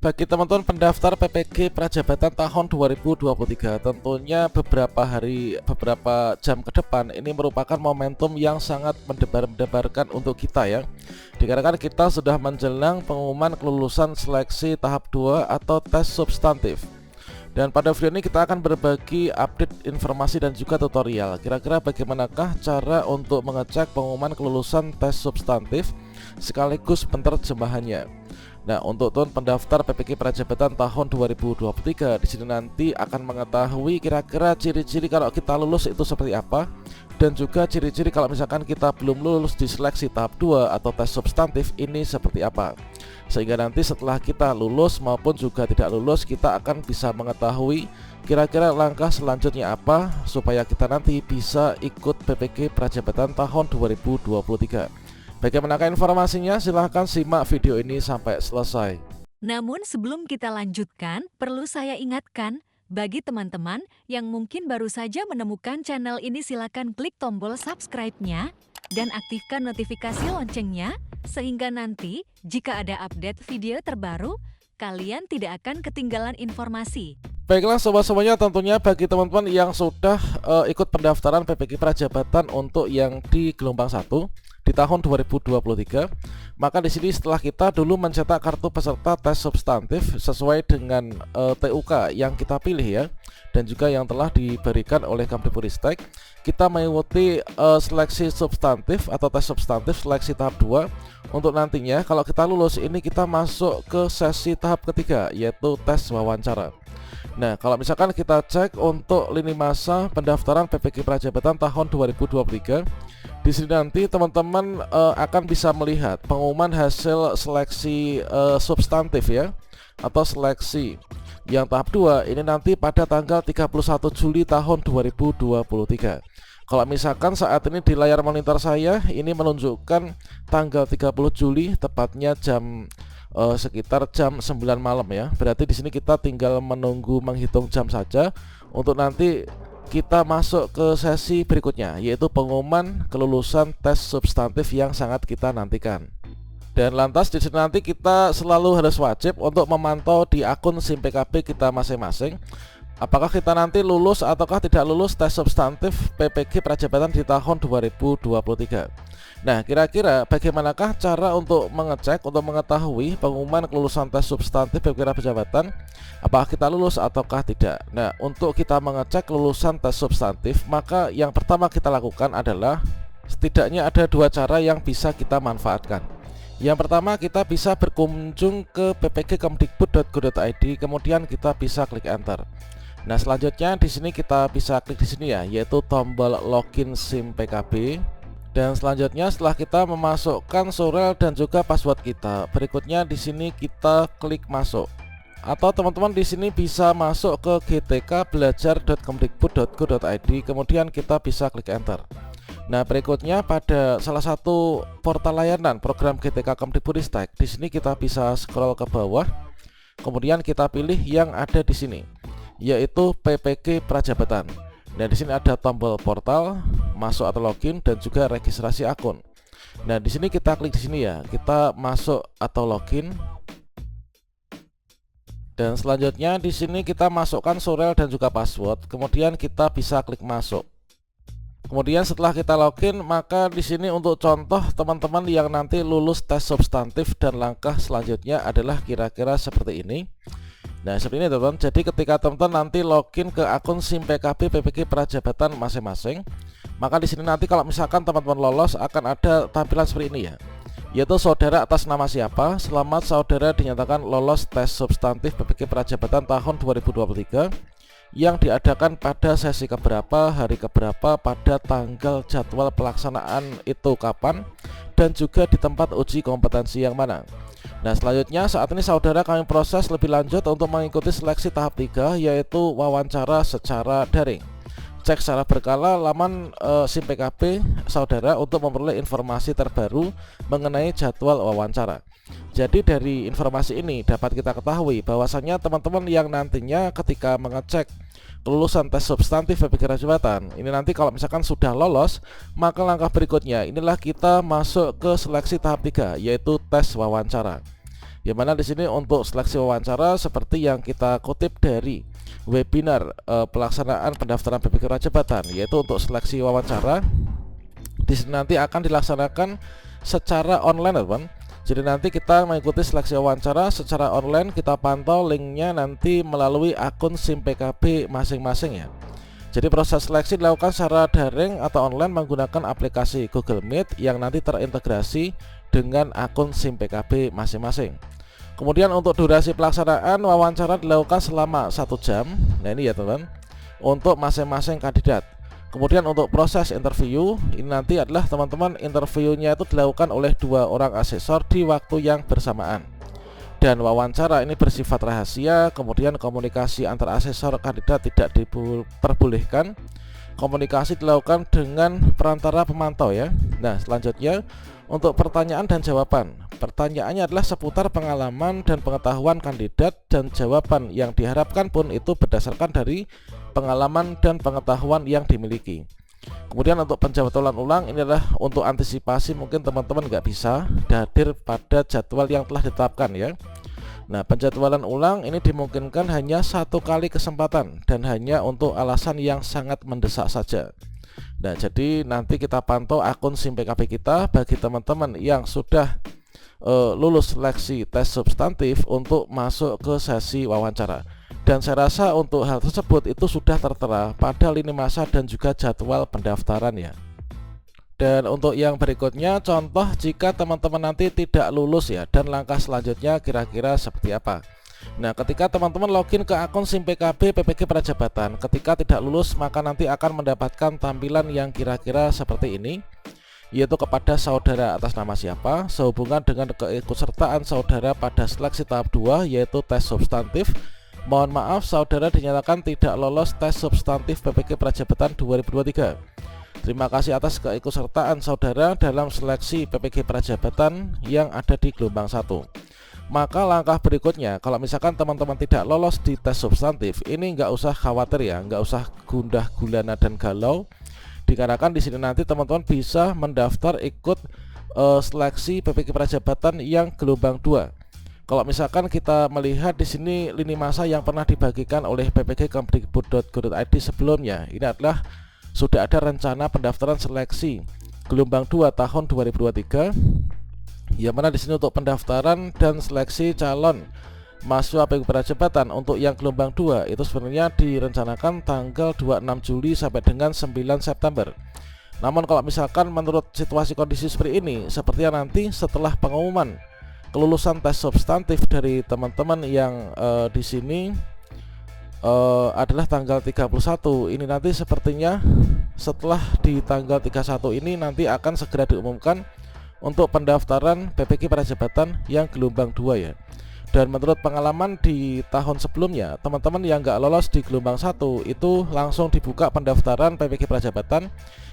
Bagi teman-teman pendaftar PPG Prajabatan tahun 2023, tentunya beberapa jam ke depan ini merupakan momentum yang sangat mendebarkan untuk kita ya. Dikarenakan kita sudah menjelang pengumuman kelulusan seleksi tahap 2 atau tes substantif. Dan pada video ini kita akan berbagi update informasi dan juga tutorial. Kira-kira bagaimanakah cara untuk mengecek pengumuman kelulusan tes substantif sekaligus penerjemahannya. Nah, untuk pendaftar PPG Prajabatan tahun 2023 di sini nanti akan mengetahui kira-kira ciri-ciri kalau kita lulus itu seperti apa, dan juga ciri-ciri kalau misalkan kita belum lulus di seleksi tahap 2 atau tes substantif ini seperti apa. Sehingga nanti setelah kita lulus maupun juga tidak lulus, kita akan bisa mengetahui kira-kira langkah selanjutnya apa supaya kita nanti bisa ikut PPG Prajabatan tahun 2023. Bagaimanakah informasinya? Silahkan simak video ini sampai selesai. Namun sebelum kita lanjutkan, perlu saya ingatkan, bagi teman-teman yang mungkin baru saja menemukan channel ini, silakan klik tombol subscribe-nya dan aktifkan notifikasi loncengnya, sehingga nanti jika ada update video terbaru, kalian tidak akan ketinggalan informasi. Baiklah sobat-sobatnya, tentunya bagi teman-teman yang sudah ikut pendaftaran PPG Prajabatan untuk yang di gelombang 1 di tahun 2023, maka di sini setelah kita dulu mencetak kartu peserta tes substantif sesuai dengan TUK yang kita pilih ya, dan juga yang telah diberikan oleh Kemdikbudristek, kita mengikuti seleksi substantif atau tes substantif seleksi tahap 2. Untuk nantinya kalau kita lulus ini kita masuk ke sesi tahap ketiga, yaitu tes wawancara. Nah, kalau misalkan kita cek untuk lini masa pendaftaran PPG Prajabatan tahun 2023, di sini nanti teman-teman akan bisa melihat pengumuman hasil seleksi substantif ya, atau seleksi yang tahap 2 ini nanti pada tanggal 31 Juli tahun 2023. Kalau misalkan saat ini di layar monitor saya ini menunjukkan tanggal 30 Juli tepatnya sekitar jam 9 malam ya. Berarti di sini kita tinggal menunggu menghitung jam saja untuk nanti kita masuk ke sesi berikutnya, yaitu pengumuman kelulusan tes substantif yang sangat kita nantikan. Dan lantas di sini nanti kita selalu harus wajib untuk memantau di akun SIM PKB kita masing-masing, apakah kita nanti lulus ataukah tidak lulus tes substantif PPG Prajabatan di tahun 2023. Nah, kira-kira bagaimanakah cara untuk mengecek, untuk mengetahui pengumuman kelulusan tes substantif PPG Prajabatan, apakah kita lulus ataukah tidak. Nah, untuk kita mengecek kelulusan tes substantif, maka yang pertama kita lakukan adalah setidaknya ada dua cara yang bisa kita manfaatkan. Yang pertama, kita bisa berkunjung ke ppgkemdikbud.go.id, kemudian kita bisa klik enter. Nah, selanjutnya di sini kita bisa klik di sini ya, yaitu tombol login SIM PKB. Dan selanjutnya setelah kita memasukkan surel dan juga password kita, berikutnya di sini kita klik masuk. Atau teman-teman di sini bisa masuk ke gtkbelajar.kemdikbud.go.id, kemudian kita bisa klik enter. Nah, berikutnya pada salah satu portal layanan program GTK Kemdikbudristek, di sini kita bisa scroll ke bawah, kemudian kita pilih yang ada di sini, yaitu PPG Prajabatan. Nah, di sini ada tombol portal, masuk atau login, dan juga registrasi akun. Nah, di sini kita klik di sini ya, kita masuk atau login. Dan selanjutnya di sini kita masukkan surel dan juga password, kemudian kita bisa klik masuk. Kemudian setelah kita login, maka di sini untuk contoh teman-teman yang nanti lulus tes substantif dan langkah selanjutnya adalah kira-kira seperti ini. Nah, seperti ini teman-teman. Jadi ketika teman-teman nanti login ke akun SIM PKB PPG Prajabatan masing-masing, maka di sini nanti kalau misalkan teman-teman lolos akan ada tampilan seperti ini ya, yaitu saudara atas nama siapa, selamat saudara dinyatakan lolos tes substantif PPG Prajabatan tahun 2023 yang diadakan pada sesi keberapa, hari keberapa, pada tanggal, jadwal pelaksanaan itu kapan, dan juga di tempat uji kompetensi yang mana. Nah, selanjutnya saat ini saudara kami proses lebih lanjut untuk mengikuti seleksi tahap 3, yaitu wawancara secara daring. Cek secara berkala laman SIM PKB saudara untuk memperoleh informasi terbaru mengenai jadwal wawancara. Jadi dari informasi ini dapat kita ketahui bahwasannya teman-teman yang nantinya ketika mengecek kelulusan tes substantif PPG Prajabatan ini nanti kalau misalkan sudah lolos, maka langkah berikutnya inilah kita masuk ke seleksi tahap 3, yaitu tes wawancara. Yang mana di sini untuk seleksi wawancara seperti yang kita kutip dari webinar pelaksanaan pendaftaran PPK Prajabatan, yaitu untuk seleksi wawancara di sini nanti akan dilaksanakan secara online, teman. Jadi nanti kita mengikuti seleksi wawancara secara online, kita pantau linknya nanti melalui akun SIM PKB masing-masing ya. Jadi proses seleksi dilakukan secara daring atau online menggunakan aplikasi Google Meet yang nanti terintegrasi dengan akun SIM PKB masing-masing. Kemudian untuk durasi pelaksanaan wawancara dilakukan selama 1 jam. Nah ini ya teman, untuk masing-masing kandidat. Kemudian untuk proses interview ini nanti adalah teman-teman, interviewnya itu dilakukan oleh 2 orang asesor di waktu yang bersamaan. Dan wawancara ini bersifat rahasia. Kemudian komunikasi antar asesor kandidat tidak diperbolehkan. Komunikasi dilakukan dengan perantara pemantau ya. Nah selanjutnya untuk pertanyaan dan jawaban. Pertanyaannya adalah seputar pengalaman dan pengetahuan kandidat, dan jawaban yang diharapkan pun itu berdasarkan dari pengalaman dan pengetahuan yang dimiliki. Kemudian untuk penjadwalan ulang ini adalah untuk antisipasi mungkin teman-teman nggak bisa hadir pada jadwal yang telah ditetapkan ya. Nah penjadwalan ulang ini dimungkinkan hanya 1 kali kesempatan dan hanya untuk alasan yang sangat mendesak saja. Nah jadi nanti kita pantau akun SIM PKB kita bagi teman-teman yang sudah lulus seleksi tes substantif untuk masuk ke sesi wawancara. Dan saya rasa untuk hal tersebut itu sudah tertera pada lini masa dan juga jadwal pendaftaran ya. Dan untuk yang berikutnya, contoh jika teman-teman nanti tidak lulus ya, dan langkah selanjutnya kira-kira seperti apa. Nah ketika teman-teman login ke akun SIM PKB PPK Prajabatan, ketika tidak lulus maka nanti akan mendapatkan tampilan yang kira-kira seperti ini, yaitu kepada saudara atas nama siapa, sehubungan dengan keikutsertaan saudara pada seleksi tahap 2 yaitu tes substantif. Mohon maaf, saudara dinyatakan tidak lolos tes substantif PPK Prajabatan 2023. Terima kasih atas keikutsertaan saudara dalam seleksi PPK Prajabatan yang ada di gelombang 1. Maka langkah berikutnya, kalau misalkan teman-teman tidak lolos di tes substantif, ini nggak usah khawatir ya, nggak usah gundah gulana dan galau. Dikarenakan di sini nanti teman-teman bisa mendaftar ikut seleksi PPK Prajabatan yang gelombang 2. Kalau misalkan kita melihat di sini lini masa yang pernah dibagikan oleh PPK Kemdikbud.go.id sebelumnya, ini adalah sudah ada rencana pendaftaran seleksi gelombang 2 tahun 2023, yang mana di sini untuk pendaftaran dan seleksi calon mahasiswa PPK Prajabatan untuk yang gelombang 2 itu sebenarnya direncanakan tanggal 26 Juli sampai dengan 9 September. Namun kalau misalkan menurut situasi kondisi seperti ini, sepertinya nanti setelah pengumuman kelulusan tes substantif dari teman-teman yang di sini adalah tanggal 31, ini nanti sepertinya setelah di tanggal 31 ini nanti akan segera diumumkan untuk pendaftaran PPK Prajabatan yang gelombang 2 ya. Dan menurut pengalaman di tahun sebelumnya, teman-teman yang nggak lolos di gelombang 1 itu langsung dibuka pendaftaran PPK Prajabatan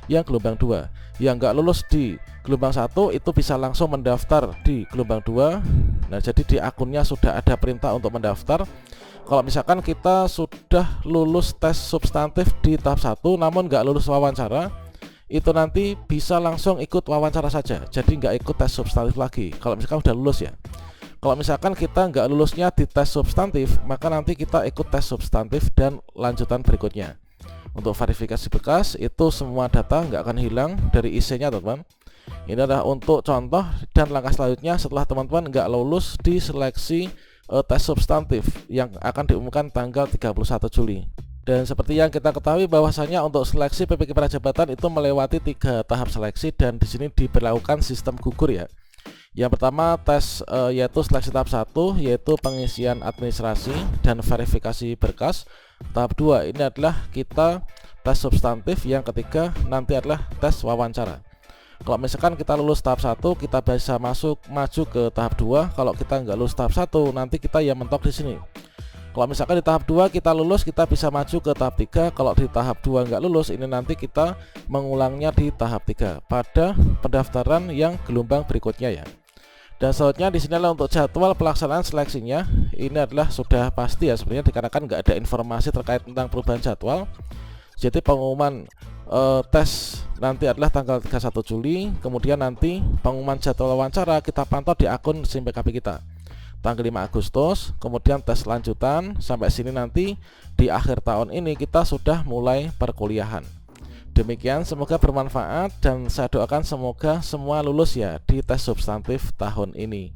yang gelombang 2. Yang nggak lulus di gelombang 1 itu bisa langsung mendaftar di gelombang 2. Nah jadi di akunnya sudah ada perintah untuk mendaftar. Kalau misalkan kita sudah lulus tes substantif di tahap 1 namun nggak lulus wawancara, itu nanti bisa langsung ikut wawancara saja, jadi nggak ikut tes substantif lagi kalau misalkan udah lulus ya. Kalau misalkan kita nggak lulusnya di tes substantif, maka nanti kita ikut tes substantif dan lanjutan berikutnya. Untuk verifikasi berkas itu semua data nggak akan hilang dari IC-nya teman-teman. Ini adalah untuk contoh, dan langkah selanjutnya setelah teman-teman nggak lulus di seleksi tes substantif yang akan diumumkan tanggal 31 Juli. Dan seperti yang kita ketahui bahwasanya untuk seleksi PPK Prajabatan itu melewati 3 tahap seleksi, dan di sini diberlakukan sistem gugur ya. Yang pertama tes yaitu seleksi tahap 1 yaitu pengisian administrasi dan verifikasi berkas. Tahap 2 ini adalah kita tes substantif. Yang ketiga nanti adalah tes wawancara. Kalau misalkan kita lulus tahap 1 kita bisa maju ke tahap 2. Kalau kita nggak lulus tahap 1 nanti kita yang mentok di sini. Kalau misalkan di tahap 2 kita lulus, kita bisa maju ke tahap 3. Kalau di tahap 2 nggak lulus, ini nanti kita mengulangnya di tahap 3 pada pendaftaran yang gelombang berikutnya ya. Dan selanjutnya di sini adalah untuk jadwal pelaksanaan seleksinya. Ini adalah sudah pasti ya sebenarnya, dikarenakan nggak ada informasi terkait tentang perubahan jadwal. Jadi pengumuman tes nanti adalah tanggal 31 Juli. Kemudian nanti pengumuman jadwal wawancara kita pantau di akun SIM PKB kita. tanggal 5 Agustus, kemudian tes lanjutan sampai sini. Nanti di akhir tahun ini kita sudah mulai perkuliahan. Demikian, semoga bermanfaat dan saya doakan semoga semua lulus ya di tes substantif tahun ini.